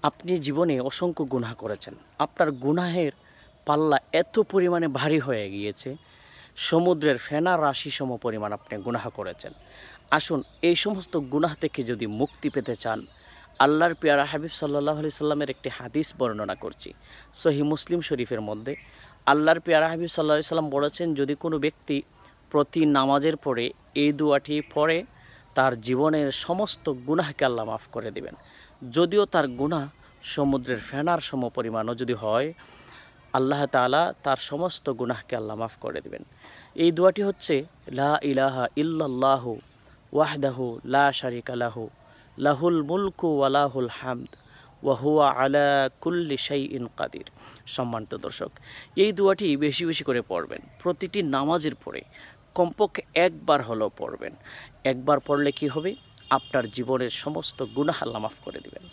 আপনি জীবনে অসংখ্য গুনাহ করেছেন, আপনার গুনাহের পাল্লা এত পরিমাণে ভারী হয়ে গিয়েছে, সমুদ্রের ফেনা রাশি সম পরিমাণ আপনি গুনাহ করেছেন। আসুন, এই সমস্ত গুনাহ থেকে যদি মুক্তি পেতে চান, আল্লাহর পেয়ারা হাবিব সাল্লাল্লাহু আলাইহি সাল্লামের একটি হাদিস বর্ণনা করছি সহিহ মুসলিম শরীফের মধ্যে। আল্লাহর পেয়ারা হাবিব সাল্লাল্লাহু আলাইহি সাল্লাম বলেছেন, যদি কোনো ব্যক্তি প্রতি নামাজের পরে এই দোয়াটি পড়ে, তার জীবনের সমস্ত গুনাহকে আল্লাহ মাফ করে দিবেন। যদিও তার গুনাহ সমুদ্রের ফেনার সম পরিমাণও যদি হয়, আল্লাহ তাআলা তার সমস্ত গুনাহকে আল্লাহ মাফ করে দিবেন। এই দোয়াটি হচ্ছে, লা ইলাহা ইল্লাল্লাহু ওয়াহদাহু লা শারিকা লাহু লাহুল মুলকু ওয়া লাহুল হামদ ওয়া হুয়া আলা কুল্লি শাইইন কাদির। সম্মানিত দর্শক, এই দোয়াটি বেশি বেশি করে পড়বেন, প্রতিটি নামাজের পরে কমপক্ষে একবার হলেও পড়বেন। একবার পড়লে কি হবে? আপনার জীবনের সমস্ত গুনাহ আল্লাহ মাফ করে দিবেন।